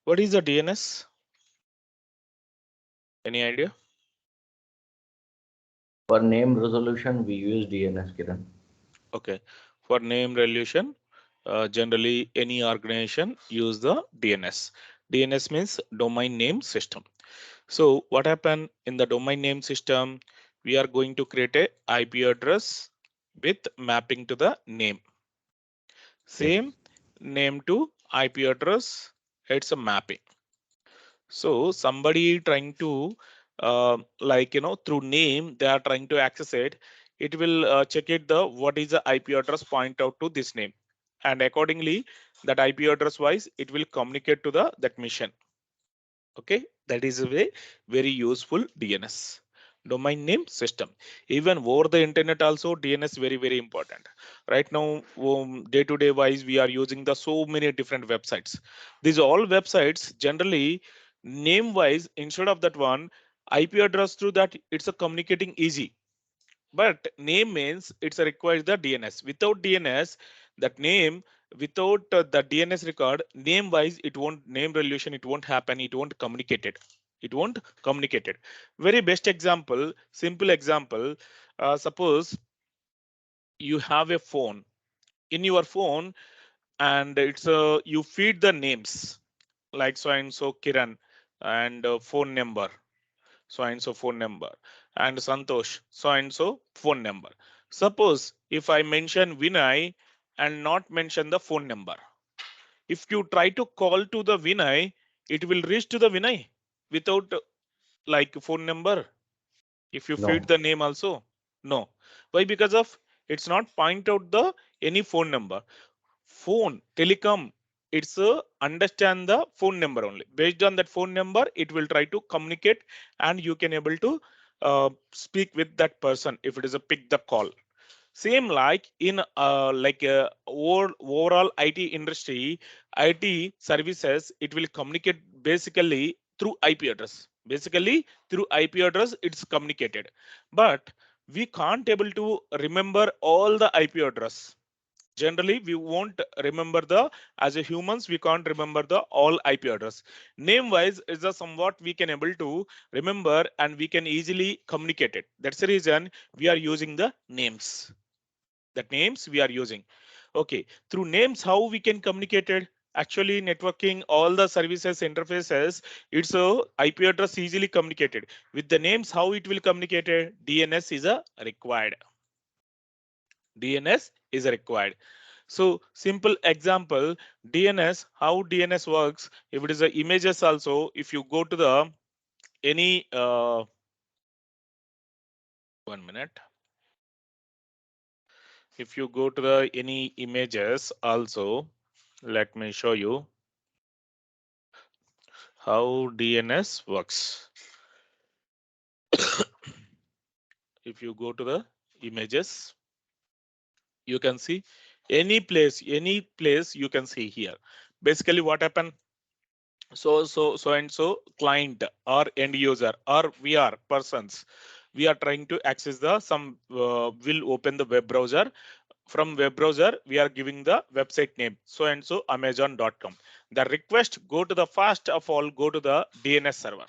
What is the DNS? Any idea? For name resolution, we use DNS, Kiran. Okay. For name resolution, generally any organization use the DNS. DNS means domain name system. So what happened in the domain name system? We are going to create a IP address with mapping to the name. Yes. Same name to IP address. It's a mapping. So somebody trying to through name they are trying to access it. It will check it the what is the IP address point out to this name, and accordingly that IP address wise it will communicate to the that mission. Okay, that is a very useful DNS, domain name system. Even over the internet also DNS very important. Right now, day to day wise we are using the so many different websites. These all websites generally name wise instead of that one IP address through that it's a communicating easy, but name means it's a requires the DNS. Without DNS, that name without the DNS record, name wise, it won't name resolution, it won't happen, it won't communicate it. It won't communicate it. Very best example, simple example. Suppose you have a phone. In your phone, and it's you feed the names like so and so Kiran and phone number so and so phone number, and Santosh so and so phone number. Suppose if I mention Vinay and not mention the phone number, if you try to call to the Vinay, it will reach to the Vinay without like phone number. If you feed No. the name also, no. Why? Because of it's not point out the any phone number. Phone telecom, it's understand the phone number only. Based on that phone number it will try to communicate, and you can able to speak with that person if it is a pick the call. Same like in overall IT industry, IT services, it will communicate basically through IP address. Basically through IP address it's communicated, but we can't able to remember all the IP address. Generally we won't remember the, as a humans we can't remember the all IP address. Name wise is a somewhat we can able to remember, and we can easily communicate it. That's the reason we are using the names. The names we are using. Okay, through names how we can communicate it? Actually networking all the services interfaces, it's a IP address easily communicated. With the names how it will communicate it? DNS is a required. DNS is required. So simple example, DNS, how DNS works. If it is the images also, if you go to the any 1 minute, if you go to the any images also, let me show you how DNS works. If you go to the images, you can see any place you can see here. Basically what happened? So and so client or end user or we are persons, we are trying to access the some will open the web browser. From web browser we are giving the website name so and so amazon.com. The request go to the first of all go to the DNS server.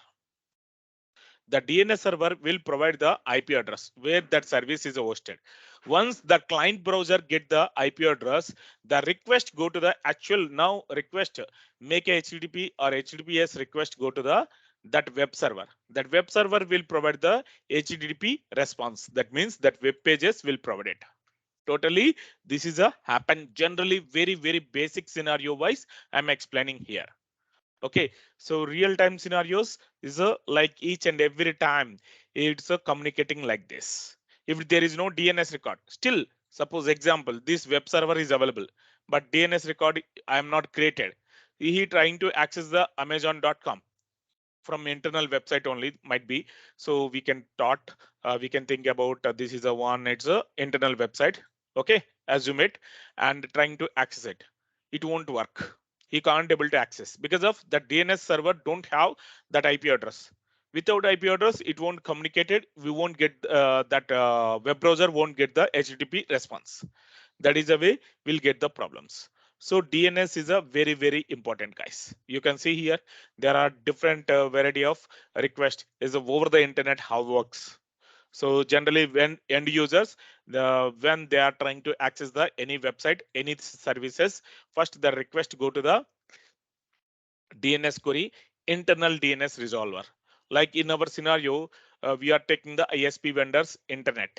The DNS server will provide the IP address where that service is hosted. Once the client browser get the IP address, the request go to the actual now request make a HTTP or HTTPS request go to the that web server. That web server will provide the HTTP response. That means that web pages will provide it. Totally, this is a happen generally very basic scenario wise. I'm explaining here. Okay, so real time scenarios is a like each and every time it's a communicating like this. If there is no DNS record, still suppose example this web server is available, but DNS record I am not created. He trying to access the amazon.com from internal website only might be. So we can thought we can think about this is a one, it's a internal website. Okay, assume it, and trying to access it, it won't work. He can't able to access because of the DNS server don't have that IP address. Without IP address it won't communicate it, we won't get that web browser won't get the HTTP response. That is the way we'll get the problems. So DNS is a very important, guys. You can see here there are different variety of request is over the internet how works. So generally when end users when they are trying to access the any website, any services, first the request go to the DNS query, internal DNS resolver. Like in our scenario, we are taking the ISP vendors internet,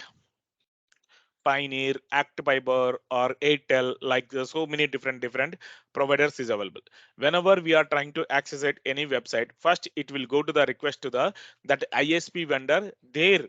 Pioneer, ActFiber, or Airtel, like so many different providers is available. Whenever we are trying to access it any website, first it will go to the request to the that ISP vendor, their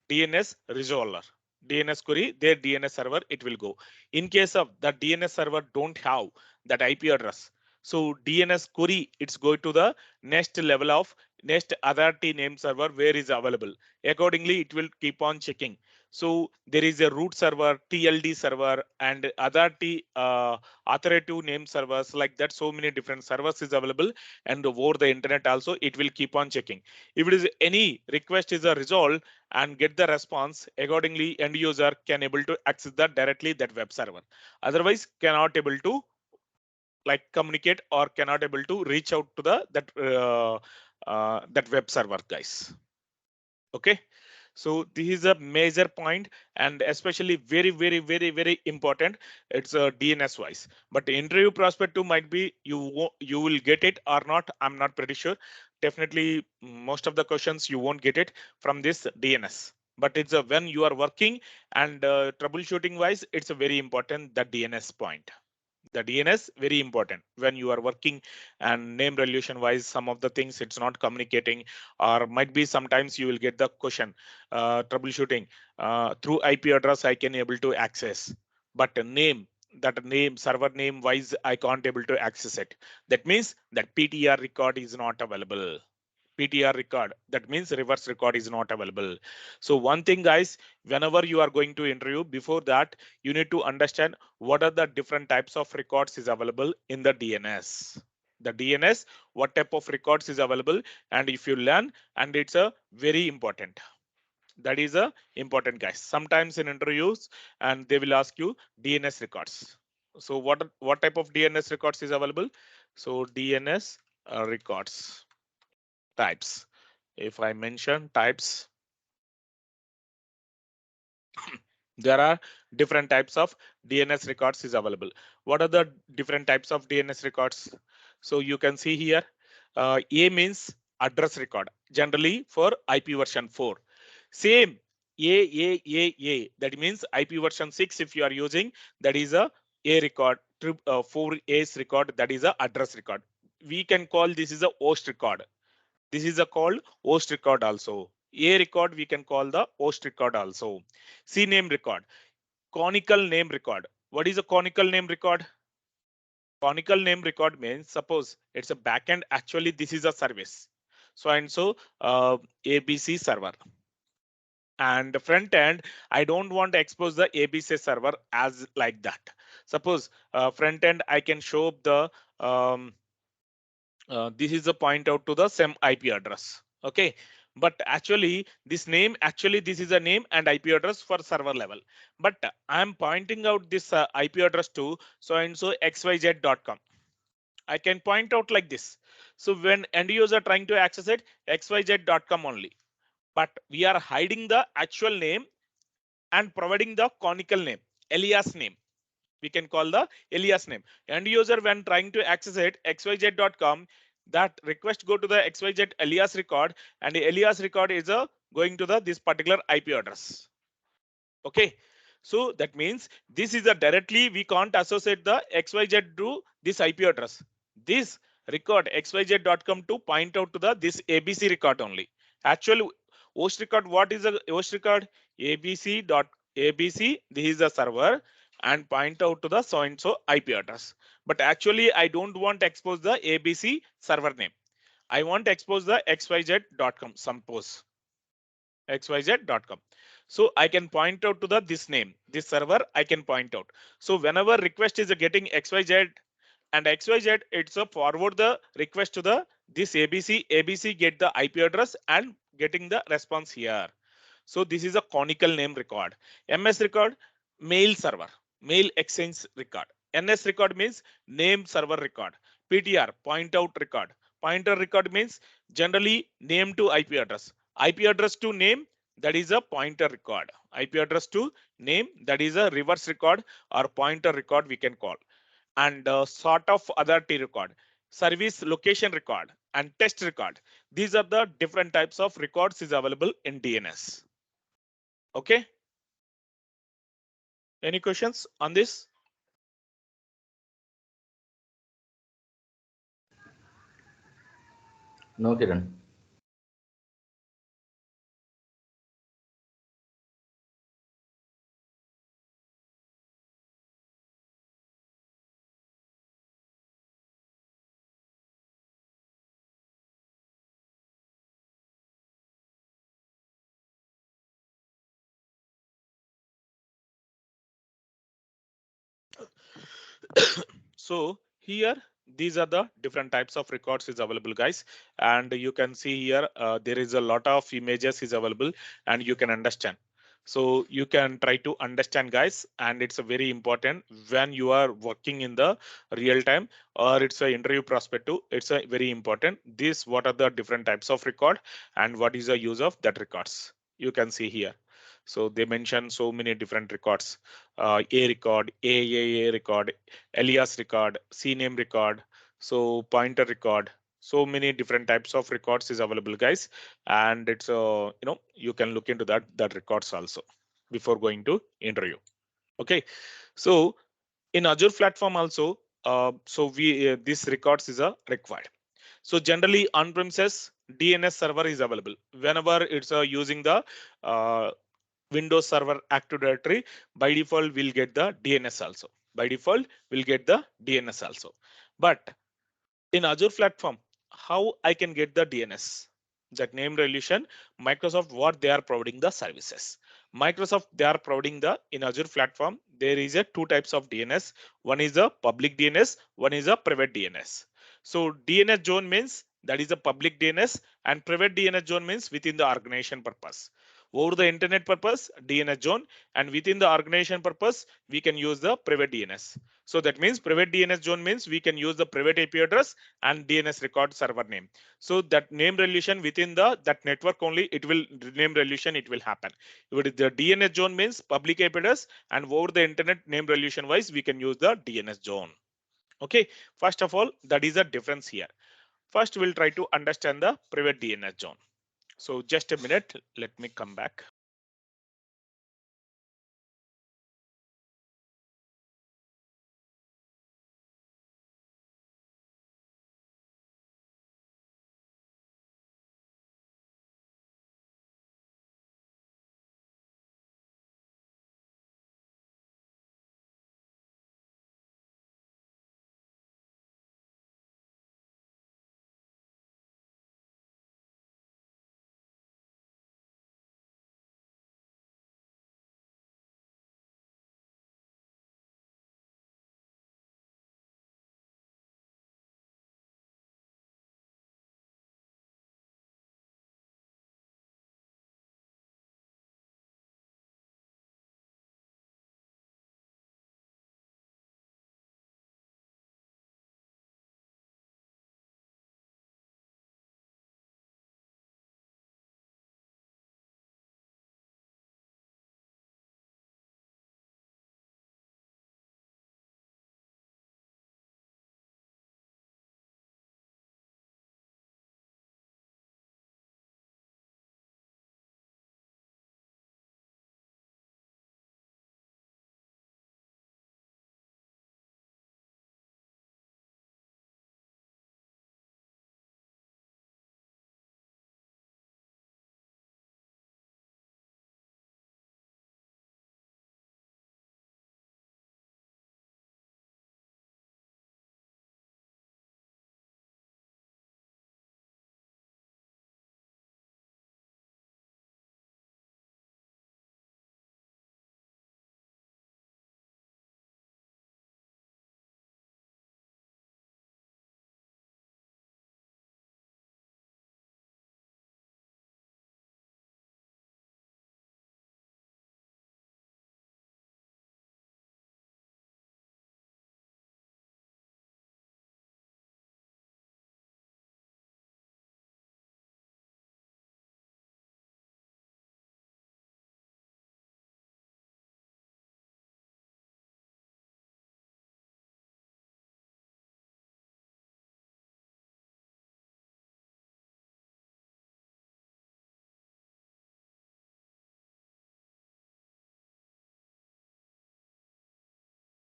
DNS resolver. DNS query, their DNS server, it will go. In case of the DNS server don't have that IP address, so DNS query, it's going to the next level of next authority name server where is available. Accordingly, it will keep on checking. So there is a root server, TLD server, and authority authoritative name servers like that. So many different servers is available, and over the internet also it will keep on checking. If it is any request is a resolve and get the response, accordingly end user can able to access that directly that web server. Otherwise, cannot able to like communicate or cannot able to reach out to the that web server, guys. Okay, so this is a major point, and especially very important. It's a DNS wise, but interview perspective might be you will get it or not, I'm not pretty sure. Definitely most of the questions you won't get it from this DNS, but it's a when you are working and troubleshooting wise, it's a very important the DNS point. The DNS very important when you are working, and name resolution wise some of the things it's not communicating, or might be sometimes you will get the question troubleshooting through IP address I can able to access, but a name, that name server name wise I can't able to access it. That means that PTR record is not available. PTR record, that means reverse record is not available. So one thing, guys, whenever you are going to interview, before that you need to understand what are the different types of records is available in the DNS. The DNS, what type of records is available, and if you learn, and it's a very important. That is a important, guys. Sometimes in interviews and they will ask you DNS records. So what type of DNS records is available? So DNS records types. If I mention types, there are different types of DNS records is available. What are the different types of DNS records? So you can see here, A means address record, generally for IP version 4. Same A, that means IP version 6 if you are using, that is a record, 4A's record, that is a address record. We can call this is a host record. This is a called host record also. A record we can call the host record also. C name record, conical name record. What is a conical name record? Conical name record means suppose it's a backend. Actually, this is a service. So and so ABC server. And the front end, I don't want to expose the ABC server as like that. Suppose front end, I can show up the this is a point out to the same IP address. Okay, but actually this name, actually this is a name and IP address for server level. But I'm pointing out this IP address to so and so xyz.com. I can point out like this. So when end user trying to access it, xyz.com only. But we are hiding the actual name and providing the conical name, alias name. We can call the alias name. End user when trying to access it, xyz.com, that request go to the xyz alias record, and the alias record is going to the this particular IP address. Okay, so that means this is a directly we can't associate the xyz to this IP address. This record xyz.com to point out to the this ABC record only. Actually, host record, what is a host record? ABC. This is the server and point out to the so and so IP address. But actually, I don't want to expose the ABC server name. I want to expose the xyz.com. Suppose xyz.com. So I can point out to the this name, this server I can point out. So whenever request is getting xyz and xyz, it's a forward the request to the this ABC get the IP address and getting the response here. So this is a conical name record. MS record, mail server, mail exchange record. NS record means name server record. PTR, point out record. Pointer record means generally name to IP address. IP address to name, that is a pointer record. IP address to name, that is a reverse record or pointer record we can call. And sort of authority record, service location record, and test record. These are the different types of records is available in DNS. Okay. Any questions on this? No, Kiran. So here these are the different types of records is available, guys, and you can see here there is a lot of images is available and you can understand. So you can try to understand, guys, and it's a very important when you are working in the real time or it's a interview perspective. It's a very important this what are the different types of record and what is the use of that records. You can see here. So they mention so many different records, a record, a record, alias record, cname record, so pointer record. So many different types of records is available, guys, and it's you can look into that records also before going to interview. Okay, so in Azure platform also, so we this records is a required. So generally on-premises DNS server is available whenever it's using the uh, Windows Server Active Directory. By default, we'll get the DNS also. By default, we'll get the DNS also. But in Azure platform, how I can get the DNS? That name resolution, Microsoft, what they are providing the services. Microsoft, they are providing the in Azure platform. There is a two types of DNS. One is a public DNS, one is a private DNS. So DNS zone means that is a public DNS, and private DNS zone means within the organization purpose. Over the internet purpose, DNS zone, and within the organization purpose, we can use the private DNS. So that means private DNS zone means we can use the private IP address and DNS record server name. So that name resolution within the that network only it will name resolution it will happen. If it is the DNS zone means public IP address and over the internet name resolution wise we can use the DNS zone. Okay, first of all that is a difference here. First we'll try to understand the private DNS zone. So just a minute, let me come back.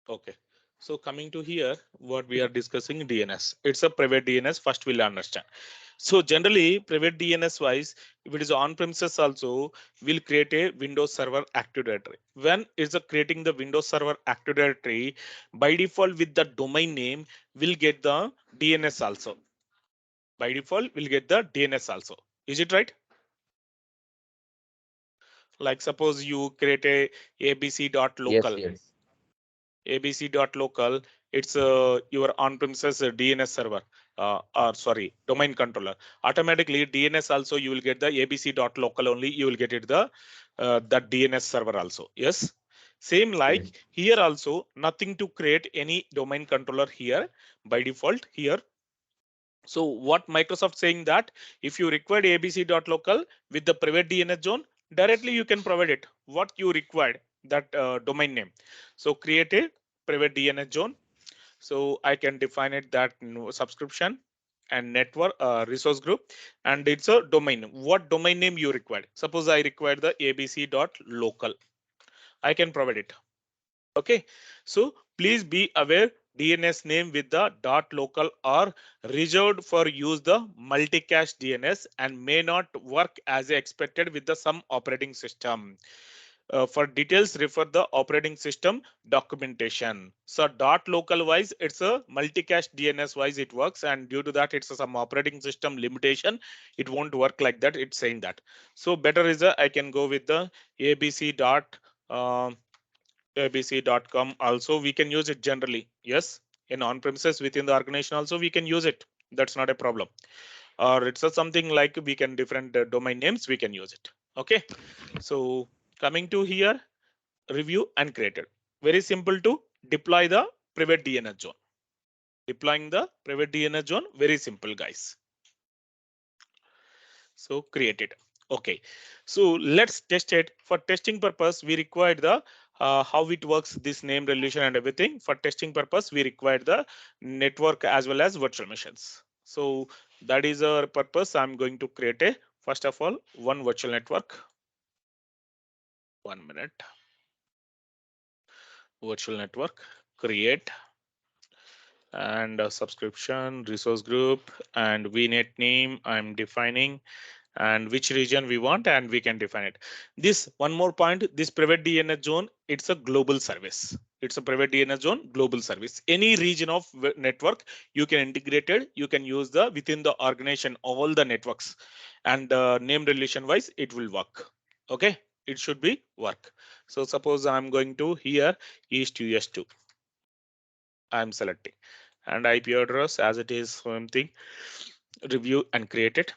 Okay. So coming to here, what we are discussing DNS. It's a private DNS. First, we'll understand. So generally, private DNS wise, if it is on premises also, we'll create a Windows Server Active Directory. When is a creating the Windows Server Active Directory, by default with the domain name, we'll get the DNS also. By default, we'll get the DNS also. Is it right? Like suppose you create a Yes, abc.local. yes. abc.local, it's your on-premises DNS server, or sorry, domain controller. Automatically, DNS also you will get the abc.local only. You will get it the DNS server also. Yes. Same like Yes. here also, nothing to create any domain controller here by default here. So what Microsoft saying that if you require abc.local with the private DNS zone, directly you can provide it. What you required that domain name. So create a private DNS zone. So I can define it that subscription and network resource group, and it's a domain. What domain name you required? Suppose I require the abc.local. I can provide it. Okay, so please be aware DNS name with the .local are reserved for use the multicast DNS and may not work as expected with the some operating system. For details, refer the operating system documentation. So .local wise, it's a multicast DNS wise it works, and due to that, it's some operating system limitation. It won't work like that. It's saying that. So better is I can go with the abc dot. abc.com also we can use it generally. Yes, in on premises within the organization also we can use it. That's not a problem. Or it's a something like we can different domain names we can use it. Okay. So coming to here, review and created. Very simple to deploy the private DNS zone. Deploying the private DNS zone, very simple guys. So create it. Okay, so let's test it. For testing purpose, we required the how it works, this name resolution and everything. For testing purpose, we required the network as well as virtual machines. So that is our purpose. I'm going to create a first of all one virtual network. 1 minute. Virtual network, create, and subscription resource group, and vnet name I'm defining, and which region we want, and we can define it. This one more point, this private DNS zone, it's a global service. It's a private DNS zone global service. Any region of network you can integrate it, you can use the within the organization all the networks, and name relation wise it will work. Okay, it should be work. So suppose I'm going to here east us2. I'm selecting, and IP address as it is same thing. Review and create it,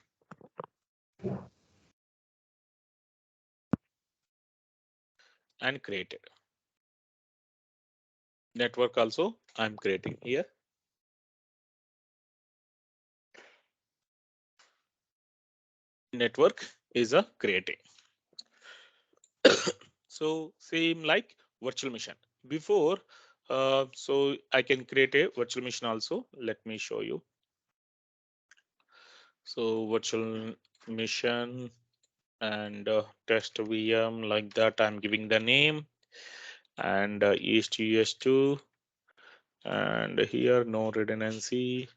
and create it. Network also I'm creating here. Network is a creating. So same like virtual machine before. So I can create a virtual machine also. Let me show you. So virtual machine and test VM like that. I'm giving the name, and east us2, and here no redundancy,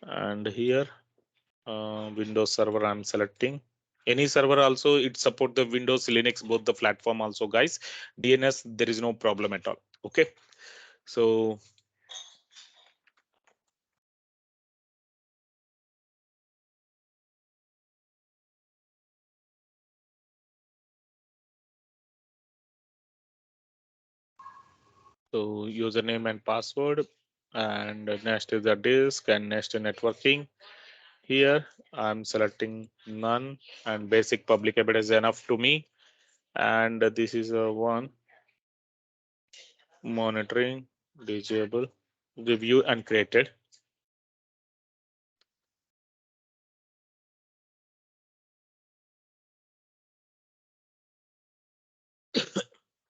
and here Windows server I'm selecting. Any server also it support the Windows, Linux, both the platform also guys. DNS there is no problem at all. Okay. So username and password, and next is the disk, and next networking. Here I'm selecting none, and basic public ability is enough to me. And this is a one monitoring, disable, review and created.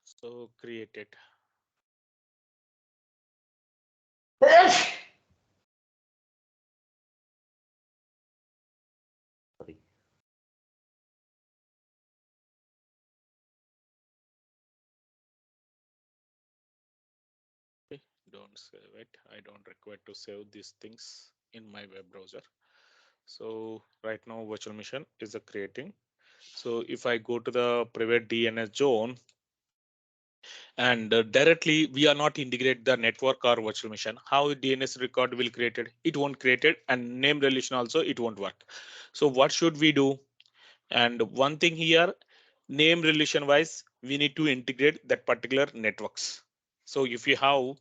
So created. Sorry. Don't save it. I don't require to save these things in my web browser. So right now virtual machine is a creating. So if I go to the private DNS zone and directly we are not integrate the network or virtual machine, how DNS record will created? It won't created, and name relation also it won't work. So what should we do? And one thing here, name relation wise, we need to integrate that particular networks. So if you have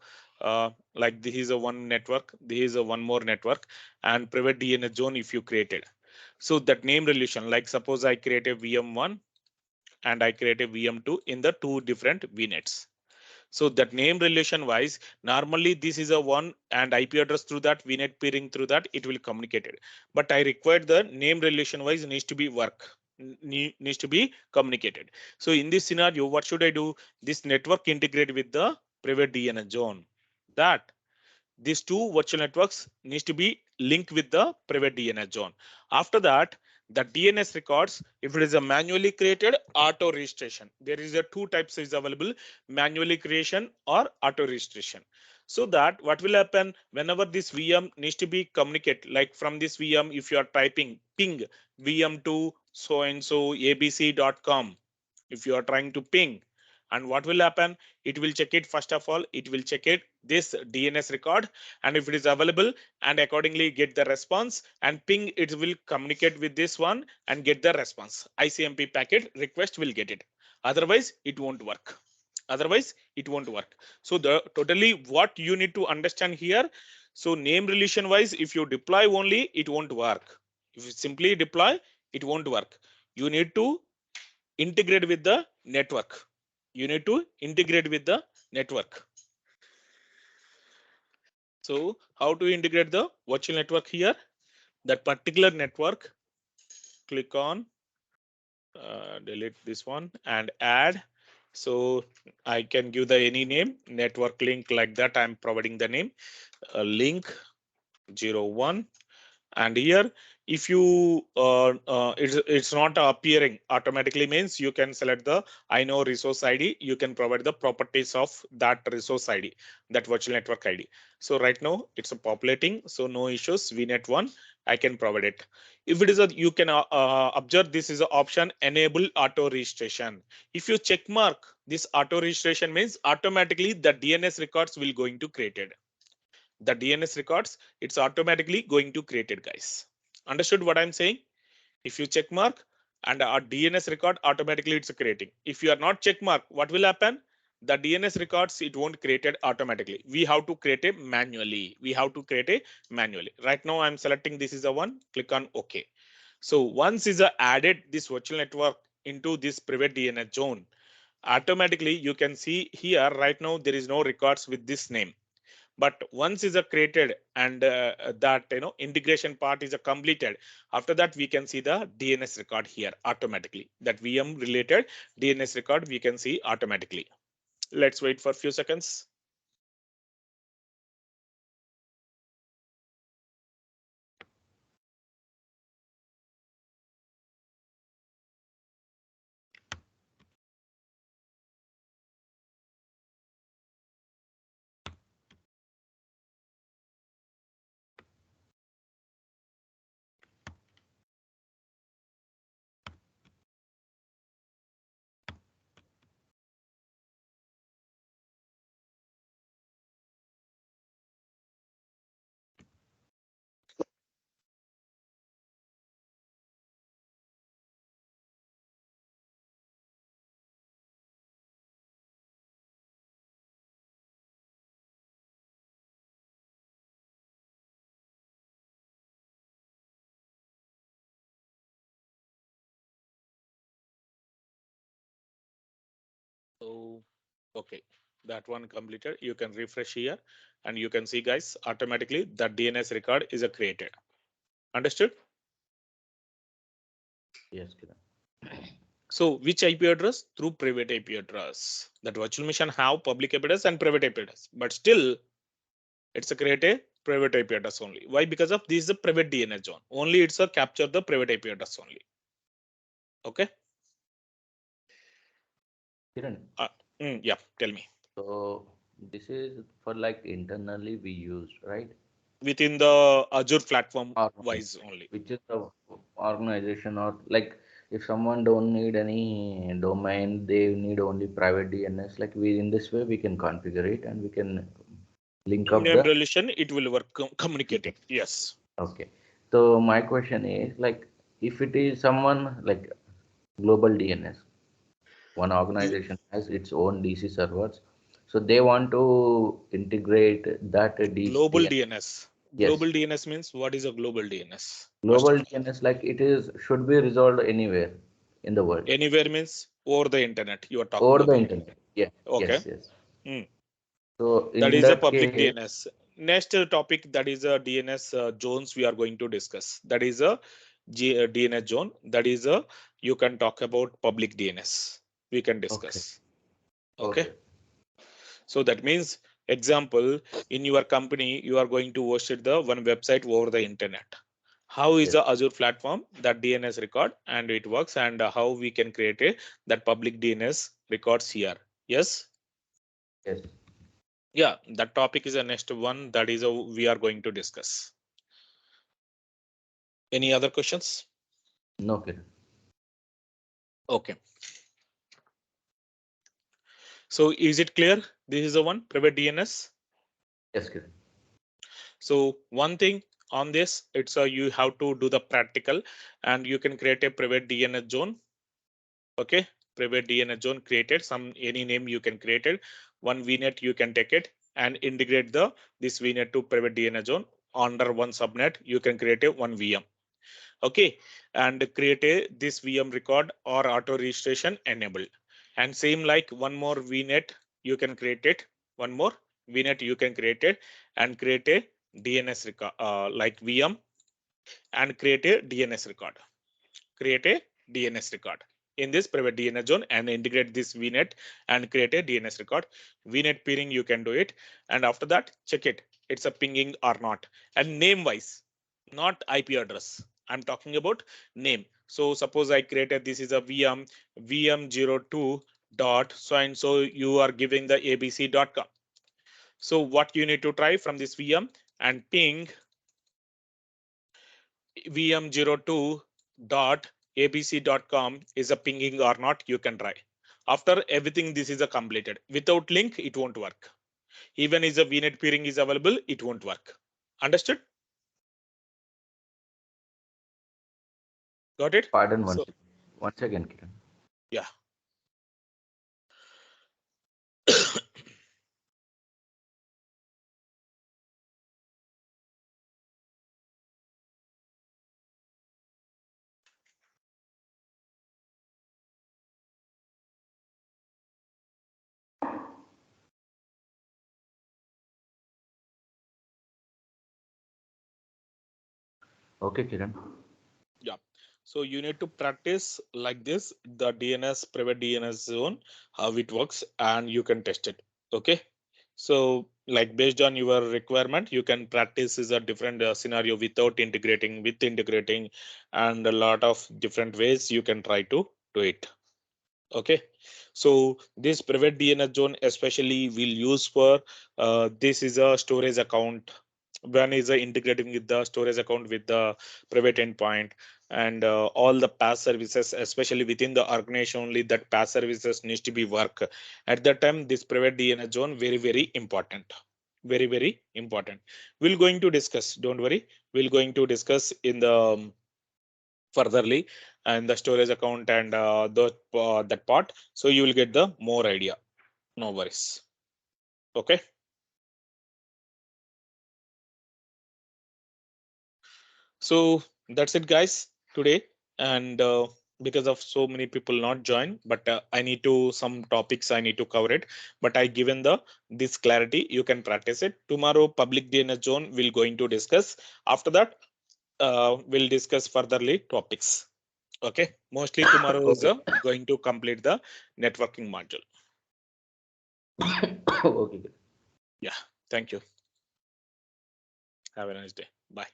like this is a one network, this is a one more network, and private DNS zone if you created. So that name relation, like suppose I create a VM1 and I create a VM2 in the two different VNets. So that name relation wise, normally this is a one and IP address through that VNet peering through that it will communicate it. But I require the name relation wise needs to be work, needs to be communicated. So in this scenario, what should I do? This network integrate with the private DNS zone. That these two virtual networks needs to be linked with the private DNS zone. After that, the DNS records, if it is a manually created auto registration, there is a two types is available, manually creation or auto registration. So that what will happen whenever this VM needs to be communicate, like from this VM, if you are typing ping VM to so and so abc.com, if you are trying to ping, and what will happen, it will check it. First of all, it will check it this DNS record, and if it is available, and accordingly get the response, and ping it will communicate with this one and get the response. ICMP packet request will get it, otherwise it won't work. Otherwise it won't work. So the totally what you need to understand here, so name relation wise, if you deploy only, it won't work. If you simply deploy, it won't work. You need to integrate with the network. You need to integrate with the network. So how to integrate the virtual network here? That particular network, click on delete this one and add. So I can give the any name, network link, like that I'm providing the name, link 01. And here if you it's not appearing automatically, means you can select the I know resource ID, you can provide the properties of that resource ID, that virtual network ID. So right now it's a populating, so no issues. VNet1 I can provide it. If it is a, you can observe this is an option, enable auto registration. If you check mark this auto registration, means automatically the DNS records will going to created. The DNS records, it's automatically going to create it, guys. Understood what I'm saying? If you check mark and our DNS record, automatically it's creating. If you are not check mark, what will happen? The DNS records, it won't create it automatically. We have to create it manually. We have to create it manually. Right now I'm selecting this is a one, click on OK. So once is added this virtual network into this private DNS zone, automatically you can see here right now there is no records with this name. But once is a created and that integration part is a completed, after that we can see the DNS record here automatically. That VM related DNS record we can see automatically. Let's wait for a few seconds. So okay, that one completed. You can refresh here and you can see, guys, automatically the DNS record is a created. Understood? Yes, Kiran. So which IP address? Through private IP address. That virtual machine have public IP address and private IP address, but still it's a create a private IP address only. Why? Because of this is a private DNS zone. Only it's a capture the private IP address only. Okay. Kiran, Uh, yeah. Tell me. so This is for like internally we use, right? within the Azure platform Organization, wise only. which is the organization or like if someone don't need any domain, they need only private DNS. Like we in this way we can configure it and we can link up Name the. relation, it will work communicating. Yes. Okay. So my question is like if it is someone like global DNS, one Gl- organization has its own DC servers, so they want to integrate that Global DNS. DNS. Yes, Global DNS means what is a global DNS? First global of all, DNS like it is should be resolved anywhere in the world anywhere means over the internet you are talking over the about. internet. Yeah, Okay. yes, yes. Hmm. So That in is a that public case, DNS. Next topic, that is a DNS zones we are going to discuss. That is a DNS zone. That is a, you can talk about public DNS. We can okay, discuss. Okay. okay, So that means, example, in your company, you are going to host the one website over the internet. How is yes, the Azure platform that DNS record and it works, and how we can create a that public DNS records here. Yes. yes. Yeah, that topic is the next one that is a, we are going to discuss. Any other questions? No, Kiran. Okay. So is it clear? This is the one private DNS. Yes, Kiran. So one thing on this, it's a, you have to do the practical and you can create a private DNS zone. Okay. Private DNS zone created, some any name you can create it. One VNet you can take it and integrate the this VNet to private DNS zone under one subnet. You can create a one VM. Okay, and create a this VM record or auto registration enabled. And same like one more VNet you can create it. One more VNet you can create it and create a DNS record like VM and create a DNS record. Create a DNS record in this private DNS zone and integrate this VNet and create a DNS record. VNet peering you can do it, and after that check it. It's a pinging or not, and name wise, not IP address. I'm talking about name. So suppose I created this is a VM02 dot so and so you are giving the abc.com. So what you need to try from this VM and ping VM02 dot abc.com is a pinging or not, you can try. After everything, this is a completed. Without link, it won't work. Even if a VNet peering is available, it won't work. Understood? Got it? Pardon So one second, Kiran. yeah. Okay, Kiran. Yeah. So you need to practice like this, the DNS, private DNS zone, how it works, and you can test it. Okay. So like based on your requirement, you can practice is a different scenario without integrating, with integrating, and a lot of different ways you can try to do it. Okay. So this private DNS zone especially will use for this is a storage account. One is integrating with the storage account with the private endpoint, and all the PaaS services, especially within the organization only, that PaaS services needs to be work. At that time, this private DNS zone very, very important. Very, very important. We're going to discuss, don't worry. We're going to discuss in the furtherly and the storage account and the that part. So you will get the more idea. No worries. Okay. So that's it, guys, today. And because of so many people not join, but I need to some topics I need to cover it. But I given the this clarity, you can practice it. Tomorrow, public DNS zone we'll going to discuss. After that, we'll discuss furtherly topics. Okay. Mostly tomorrow is Okay. going to complete the networking module. Okay, Kiran. Yeah. Thank you. Have a nice day. Bye.